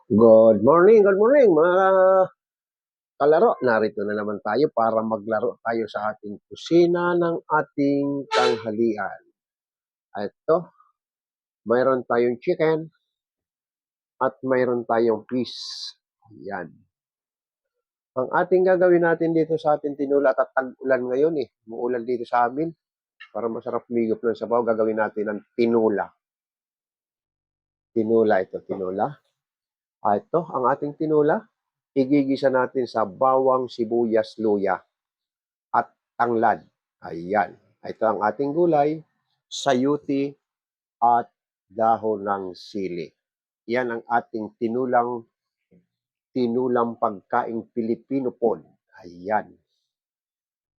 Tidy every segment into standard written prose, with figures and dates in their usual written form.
Good morning mga kalaro. Narito na naman tayo para maglaro tayo sa ating kusina ng ating tanghalian. Ito, mayroon tayong chicken at mayroon tayong fish. Yan. Ang ating gagawin natin dito sa ating tinula at tag-ulan ngayon Muulan dito sa amin. Para masarap migop ng sabaw, gagawin natin ng tinula. Tinula. Ito, ang ating tinula. Igigisa natin sa bawang, sibuyas, luya at tanglad. Ayan. Ito ang ating gulay, sayuti at dahon ng sili. Yan ang ating tinulang pagkaing Pilipino pod. Ayan.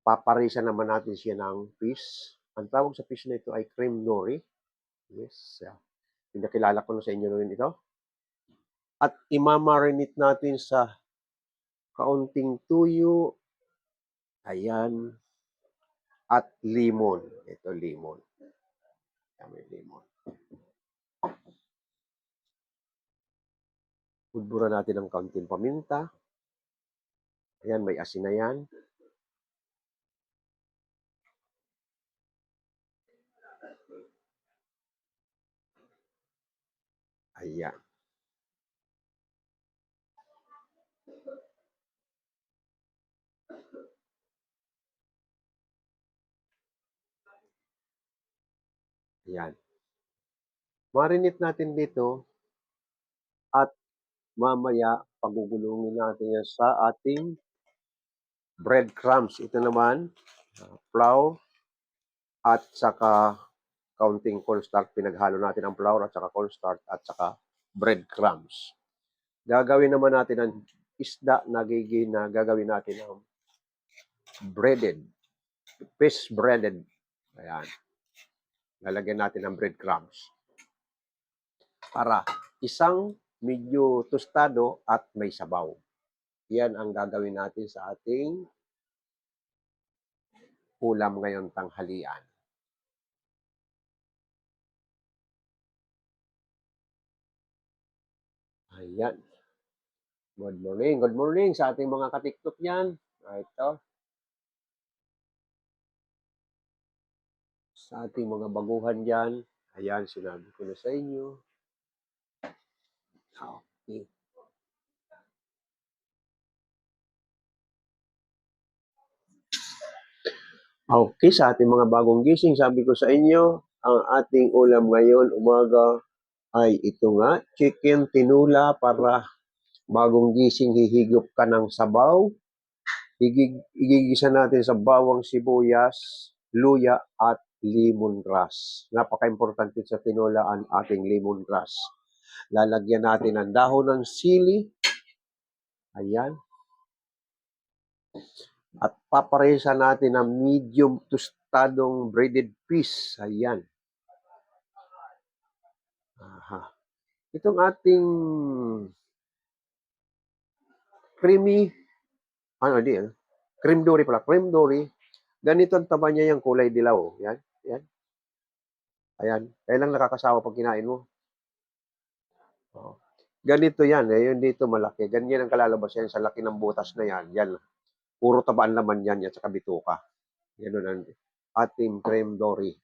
Paparisa naman natin siya ng fish. Ang tawag sa fish na ito ay cream nori. Yes. Pinakilala ko na sa inyo rin ito. At imamarinate natin sa kaunting tuyo. Ayan. At limon. Ito limon. May limon. Budburan natin ng kaunting paminta. Ayan, may asin na yan. Ayan. Ayan. Marinate natin dito at mamaya pagugulungin natin yan sa ating breadcrumbs. Ito naman, flour at saka kaunting cornstarch. Pinaghalo natin ang flour at saka cornstarch at saka breadcrumbs. Gagawin naman natin ang isda na gagawin natin ang fish breaded. Ayan. Lalagyan natin ng breadcrumbs. Para isang medyo tostado at may sabaw. Yan ang gagawin natin sa ating ulam ngayon tanghalian. Ayan. Good morning sa ating mga katiktok yan. Ito. Sa ating mga baguhan dyan. Ayan, sinabi ko na sa inyo. Okay. Okay, sa ating mga bagong gising, sabi ko sa inyo, ang ating ulam ngayon umaga ay ito nga, chicken tinula para bagong gising hihigop ka ng sabaw. Igigisa natin sa bawang, sibuyas, luya at lemongrass. Napaka-importante sa tinula ang ating lemongrass. Lalagyan natin ng dahon ng sili. Ayan. At paparesa natin ng medium tostadong breaded fish. Ayan. Aha. Itong ating creamy, cream dory pala. Cream dory. Ganito ang taba niya yung kulay dilaw. Yan. Yan. Ayan. Kailang nakakasawa pag kinain mo. Oh. Ganito yan. Yun dito malaki. Ganyan ang kalalabas yan sa laki ng butas na yan. Yan. Puro tabaan laman yan at saka bituka. Yan ang ating cream dory.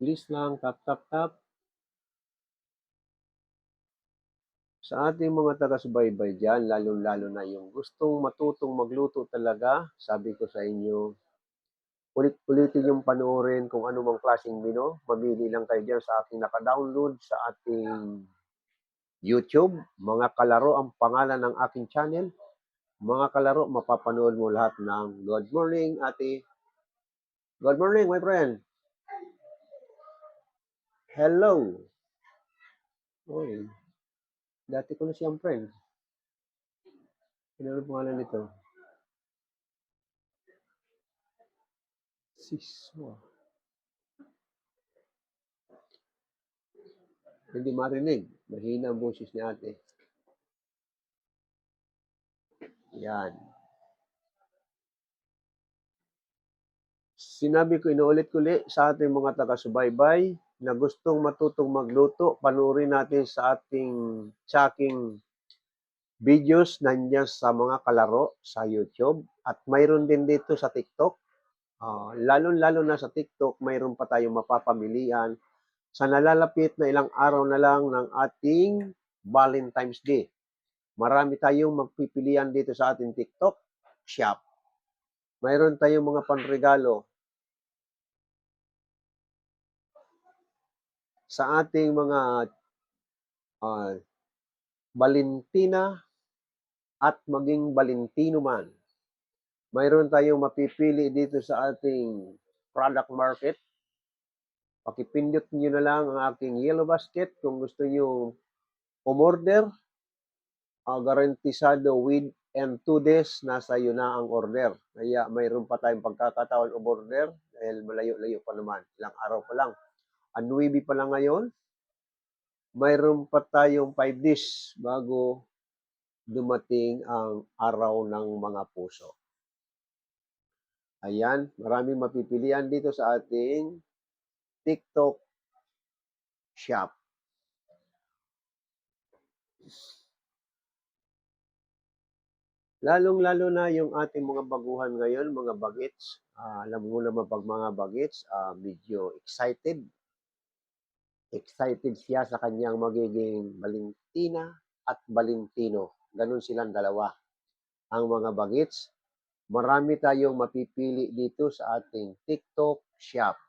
Please lang, tap. Sa ating mga taga-subaybay dyan, lalo-lalo na yung gustong matutong magluto talaga, sabi ko sa inyo, ulit-ulitin yung panoorin kung ano mang klaseng menu. Mamili lang kayo dyan sa aking naka-download sa ating YouTube. Mga Kalaro ang pangalan ng aking channel. Mga Kalaro, mapapanood mo lahat ng good morning, ate. Good morning, my friend. Hello. Oy, dati ko na siyang friend. Ano ang pangalan nito? Siswa. Hindi marinig. Mahina ang boses ni ate. Yan. Sinabi ko, inuulit ko ulit sa ating mga taga-subaybay na gustong matutong magluto, panoorin natin sa ating Tsaking videos nandiyan sa mga kalaro sa YouTube at mayroon din dito sa TikTok. Lalo-lalo na sa TikTok, mayroon pa tayong mapapamilian sa nalalapit na ilang araw na lang ng ating Valentine's Day. Marami tayong magpipilian dito sa ating TikTok shop. Mayroon tayong mga panregalo sa ating mga Valentina at maging Valentino man. Mayroon tayong mapipili dito sa ating product market. Pakipindot nyo na lang ang aking yellow basket kung gusto nyo umorder. Garantisado within 2 days, nasa iyo na ang order. Kaya mayroon pa tayong pagkakataon umorder dahil malayo-layo pa naman. Ilang araw pa lang. Ang 9 pa lang ngayon. Mayroon pa tayong 5 days bago dumating ang araw ng mga puso. Ayan, maraming mapipilian dito sa ating TikTok shop. Lalong-lalo na yung ating mga baguhan ngayon, mga bagets. Alam mo naman pag mga bagets, medyo excited. Excited siya sa kanyang magiging Valentina at Valentino. Ganun silang dalawa. Ang mga bagets, marami tayong mapipili dito sa ating TikTok shop.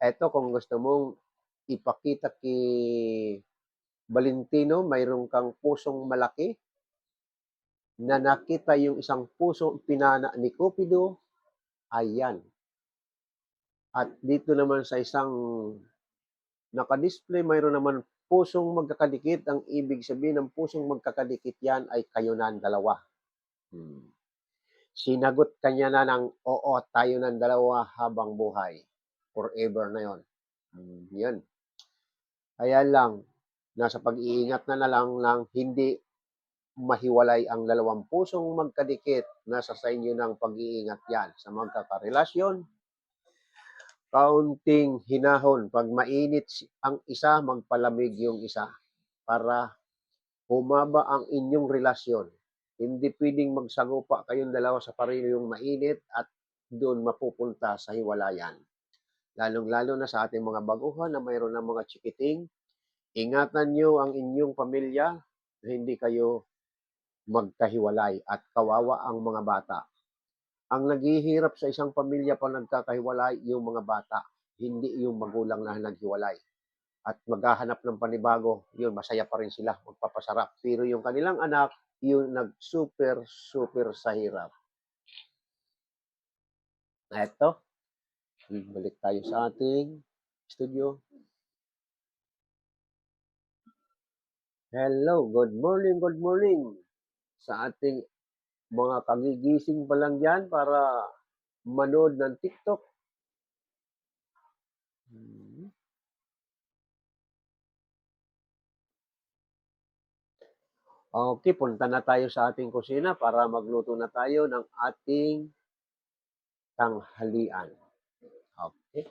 Eto, kung gusto mong ipakita kay Valentino, mayroon kang pusong malaki na nakita yung isang puso pinana ni Cupido, ayan. At dito naman sa isang naka-display, mayroon naman pusong magkakadikit. Ang ibig sabihin ng pusong magkakadikit yan ay kayo na ang dalawa. Sinagot kanya na ng oo, tayo ng dalawa habang buhay. Forever na yon. Yan. Kaya lang, nasa pag-iingat na lang ng hindi mahiwalay ang dalawang pusong magkadikit. Nasa sa inyo ng pag-iingat yan. Sa magkakarelasyon, kaunting hinahon. Pag mainit ang isa, magpalamig yung isa para humaba ang inyong relasyon. Hindi pwedeng magsagupa kayong dalawa sa pareho yung mainit at doon mapupunta sa hiwalayan. Lalong-lalo na sa ating mga baguhan na mayroon ng mga chikiting, ingatan nyo ang inyong pamilya na hindi kayo magkahiwalay at kawawa ang mga bata. Ang naghihirap sa isang pamilya pag nagkakahiwalay, yung mga bata, hindi yung magulang na naghiwalay. At maghahanap ng panibago, yun, masaya pa rin sila, magpapasarap. Pero yung kanilang anak, yung nag-super sa hirap. Eto, balik tayo sa ating studio. Hello, good morning sa ating mga kagigising pa lang dyan para manood ng TikTok. Okay, punta na tayo sa ating kusina para magluto na tayo ng ating tanghalian. Okay.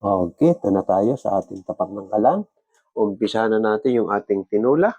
Okay, ito na tayo sa ating tapat ng kalan. Umpisa na natin yung ating tinula.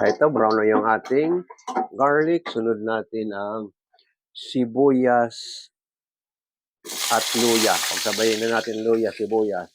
Ito, brown na yung ating garlic. Sunod natin ang sibuyas at luya. Pagsabayin na natin luya, sibuyas.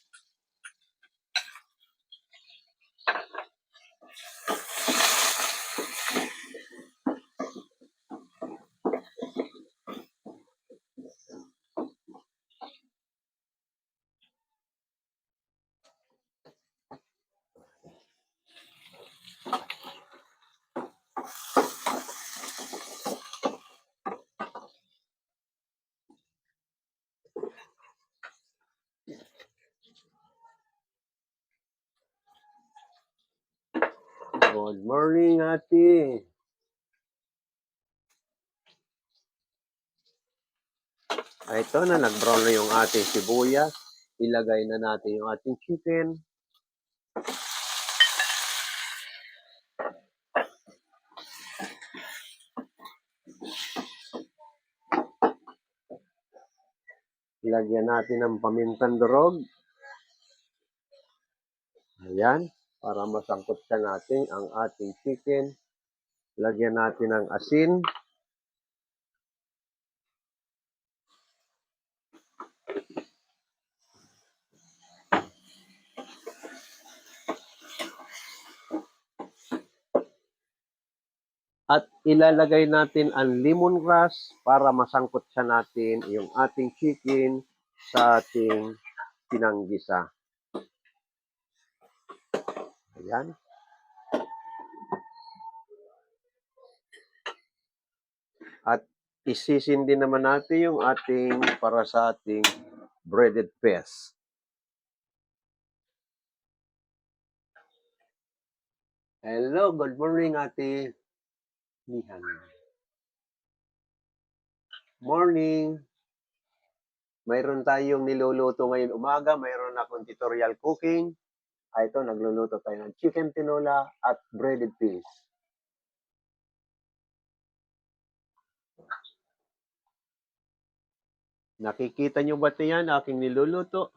Good morning, ate. Ito na, nag-brown na yung ating sibuyas. Ilagay na natin yung ating chicken. Lagyan natin ng pamintang durog. Ayan, para masangkot siya natin ang ating chicken. Lagyan natin ng asin. At ilalagay natin ang lemongrass para masangkot siya natin yung ating chicken sa ating pinanggisa. Ayan. At isisindi naman natin yung ating para sa ating breaded paste. Hello, good morning, ate. Nihan. Morning. Mayroon tayong niluluto ngayon umaga. Mayroon akong tutorial cooking. Ito, nagluluto tayo ng chicken tinola at breaded peas. Nakikita nyo ba ito yan, aking niluluto?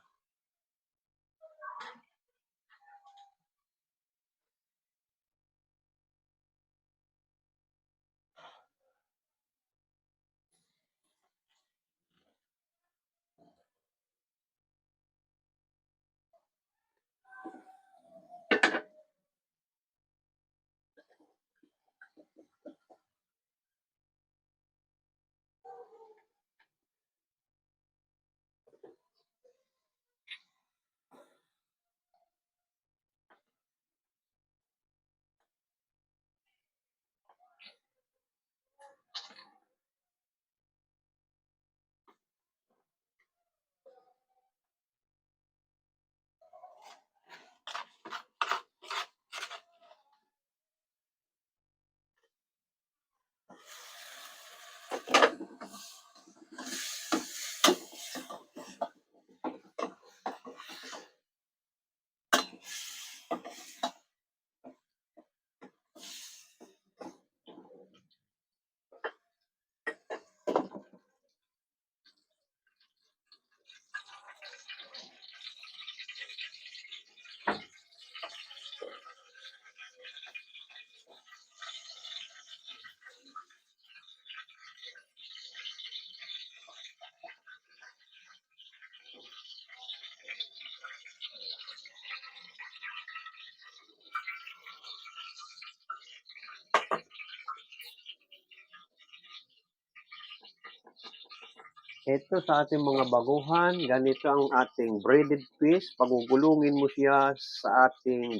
Ito sa ating mga baguhan, ganito ang ating breaded fish. Pagugulungin mo siya sa ating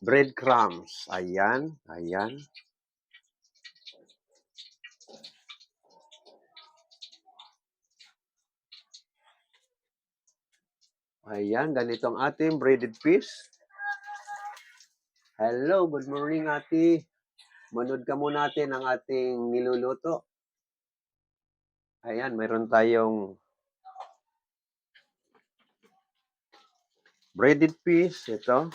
breadcrumbs. Ayan, ayan. Ayan, ganito ang ating breaded fish. Hello, good morning ate. Manood ka muna natin ang ating niluluto. Ayan, mayroon tayong breaded fish. Ito.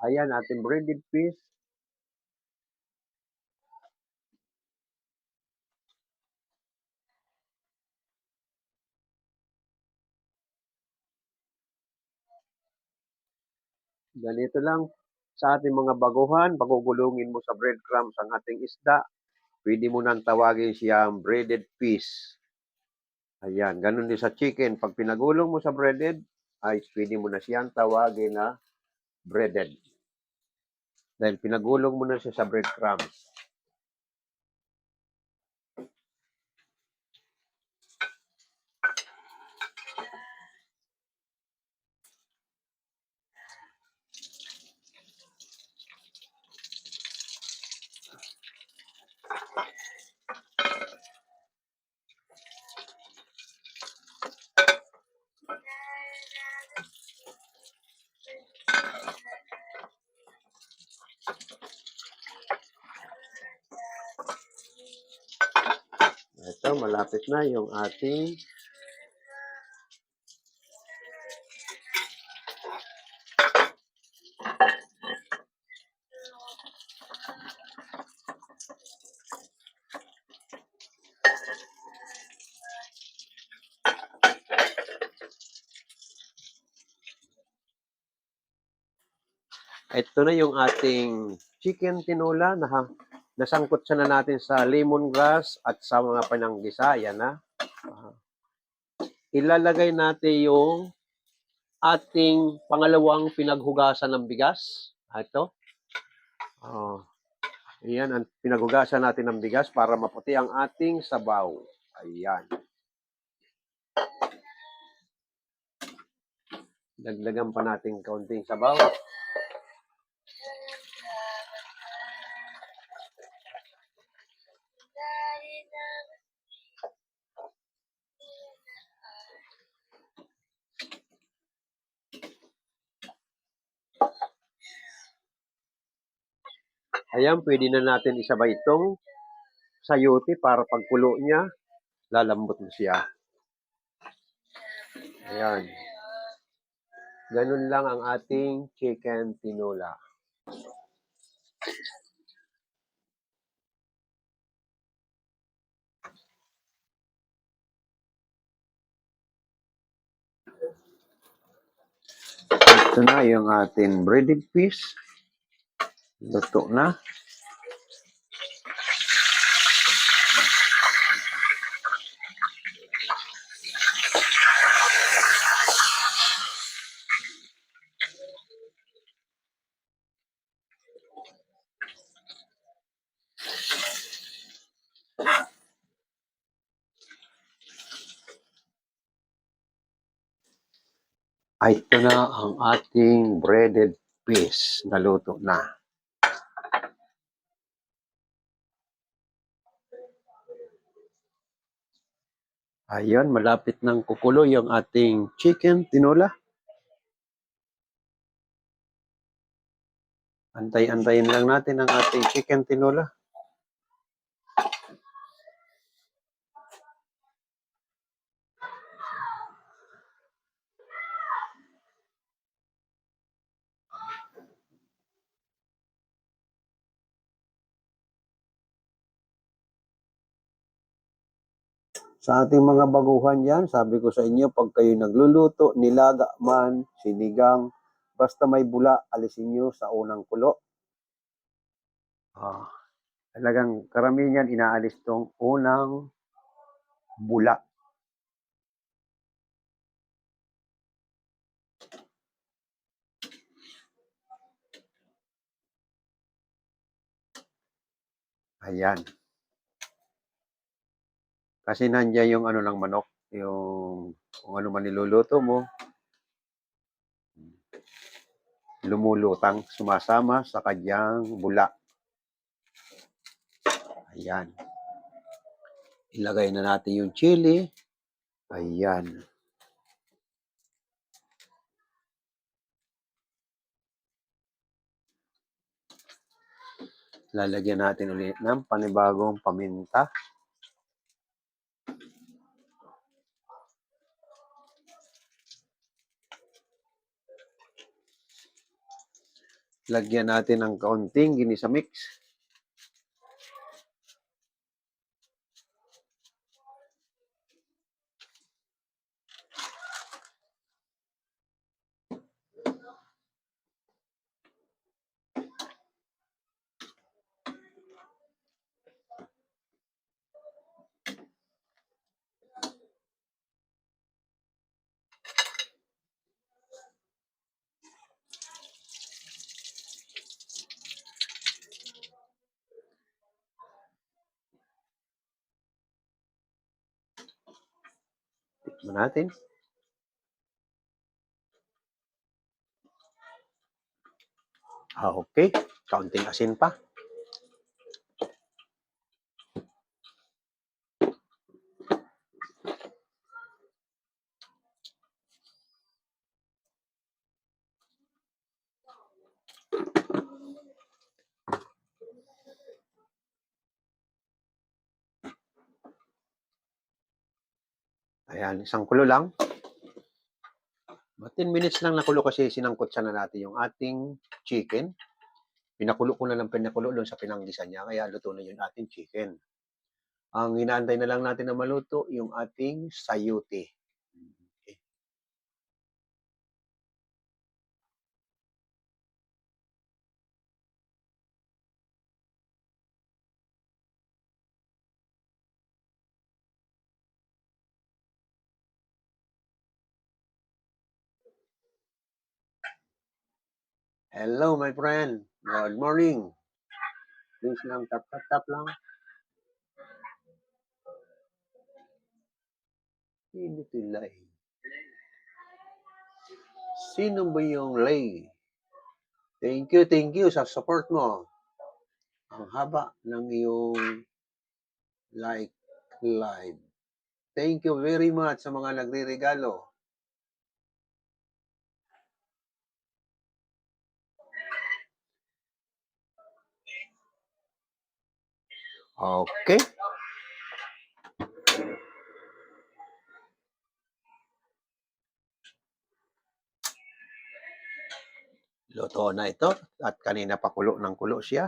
Ayan, ating breaded fish. Ganito lang sa ating mga baguhan, pagugulungin mo sa breadcrumbs ang ating isda. Pwede mo nang tawagin siyang breaded fish. Ayan, ganun din sa chicken. Pag pinagulong mo sa breaded, ay pwede mo na siyang tawagin na breaded. Dahil pinagulong mo na siya sa breadcrumbs. Ito, malapit na yung ating ito na yung ating chicken tinola na nasangkot siya na natin sa lemongrass at sa mga pananggisa. Yan na. Ilalagay natin yung ating pangalawang pinaghugasan ng bigas. Ito. Oh, ayan, ang pinaghugasan natin ng bigas para maputi ang ating sabaw. Ayan. Dagdagan pa natin kaunting sabaw. Ayan, pwede na natin isabay itong sayote para pagkulo niya, lalambot na siya. Ayan. Ganun lang ang ating chicken tinola. Ito na yung ating breaded fish. Luto na. Ay, ito na ang ating breaded fish na luto na. Ayun, malapit nang kukulo yung ating chicken tinola. Antay-antayin lang natin ang ating chicken tinola. Sa ating mga baguhan yan, sabi ko sa inyo, pag kayo nagluluto, nilaga man, sinigang, basta may bula, alisin nyo sa unang kulo. Talagang karamihan yan, inaalis tong unang bula. Ayan. Kasi nandiyan yung ano ng manok, yung kung ano man niluluto mo, lumulutang, sumasama sa kanyang bula. Ayan. Ilagay na natin yung chili. Ayan. Lalagyan natin ulit ng panibagong paminta. Lagyan natin ng kaunting ginisa mix. Tikman natin. Okay. Kaunting asin pa. Ayan, isang kulo lang. 10 minutes lang nakulo kasi sinangkot sana natin yung ating chicken. Pinakulo ko na lang pinakulo doon sa pinanggisan niya, kaya luto na yung ating chicken. Ang inaantay na lang natin na maluto, yung ating sayuti. Okay. Hello, my friend. Good morning. Please lang, tap, tap, tap lang. Sino tilay? Sino ba yung lay? Thank you sa support mo. Ang haba ng iyong like live. Thank you very much sa mga nagre-regalo. Okay. Luto na ito at kanina pa kulo ng kulo siya.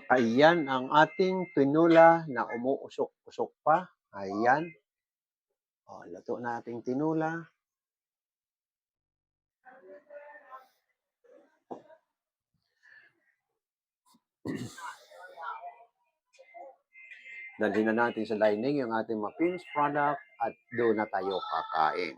Ayan ang ating tinola na umuusok-usok pa. Ayan. O, luto na ating tinola. Dalhin na natin sa dining yung ating mga finished product at doon na tayo kakain.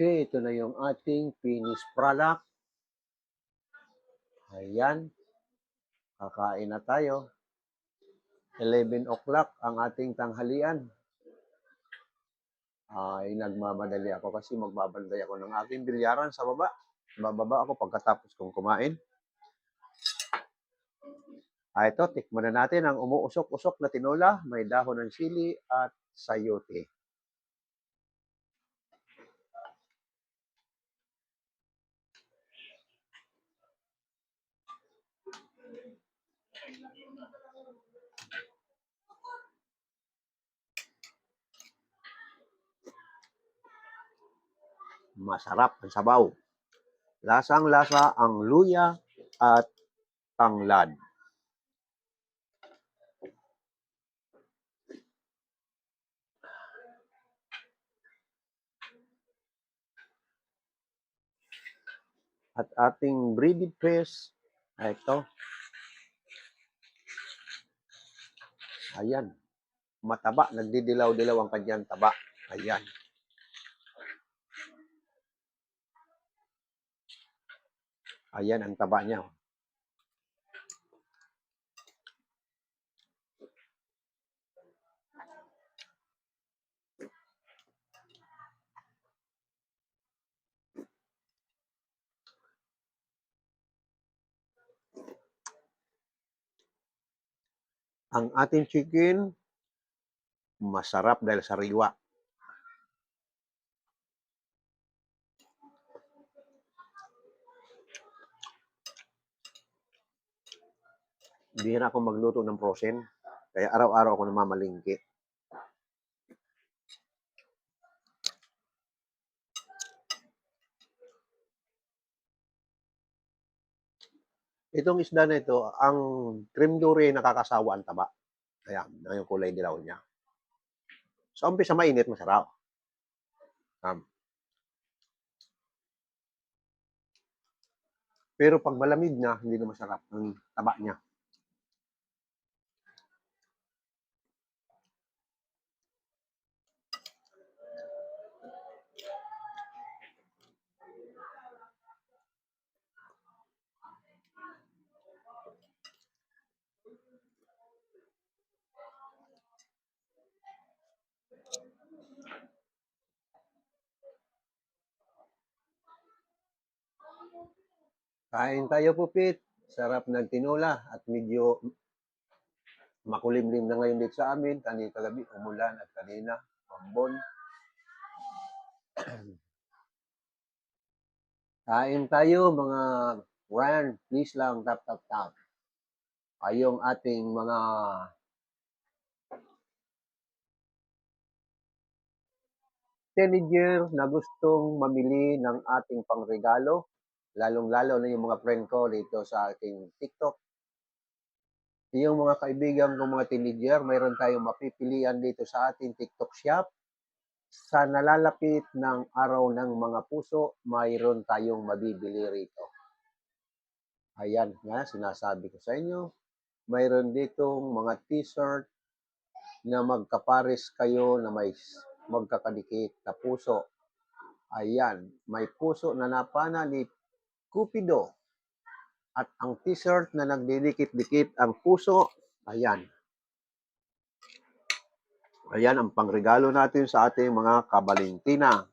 Okay, ito na yung ating finished product. Ayan, kakain na tayo. 11 o'clock ang ating tanghalian. Ay nagmamadali ako kasi magbabantay ako ng aking bilyaran sa baba. Bababa ako pagkatapos kong kumain. Ito, tikman na natin ang umuusok-usok na tinola, may dahon ng sili at sayote. Masarap ang sabaw. Lasang-lasa ang luya at tanglad. At ating breaded fish, ito. Ayan, mataba, nagdidilaw-dilaw ang kanyang taba. Ayan. Ayan ang taba niya. Ang ating chicken, masarap dahil sariwa. Hindi na ako magluto ng frozen, kaya araw-araw ako namamalingki. Itong isda na ito, ang cream duri nakakasawa ang taba. Kaya, yung kulay dilaw niya. Sa umpisa mainit, masarap. Pero pag malamig na, hindi na masarap ang taba niya. Kain tayo po, Pit. Sarap ng tinola at medyo makulimlim na ngayon dito sa amin. Kanina kagabi, umulan at kanina, mambon. Kain tayo mga Ryan, please lang, tap, tap, tap. Ay yung ating mga teenager na gustong mamili ng ating pangregalo, lalong-lalo na yung mga friend ko dito sa ating TikTok. Yung mga kaibigan kong mga teenager, mayroon tayong mapipilian dito sa ating TikTok shop. Sa nalalapit ng araw ng mga puso, mayroon tayong mabibili rito. Ayan nga, sinasabi ko sa inyo. Mayroon ditong mga t-shirt na magkapares kayo na may magkakadikit na puso. Ayan, may puso na napana ni Cupido. At ang t-shirt na nagdidikit-dikit ang puso, ayan. Ayan ang pangregalo natin sa ating mga kabalentina.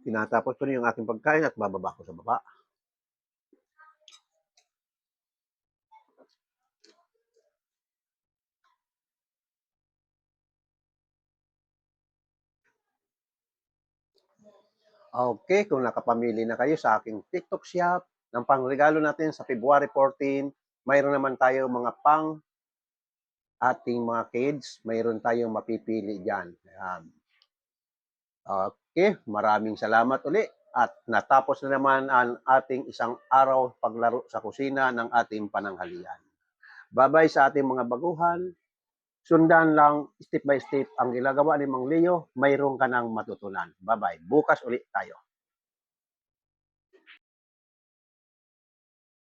Tinatapos ko na yung aking pagkain at bababa ko sa baba. Okay, kung nakapamili na kayo sa aking TikTok shop ng pangregalo natin sa February 14, mayroon naman tayo mga pang ating mga kids, mayroon tayong mapipili dyan. Ayan. Okay, maraming salamat uli at natapos na naman ang ating isang araw paglaro sa kusina ng ating pananghalian. Bye-bye sa ating mga baguhan. Sundan lang step by step ang ginagawa ni Mang Leo, mayroon ka nang matutunan. Bye-bye. Bukas ulit tayo.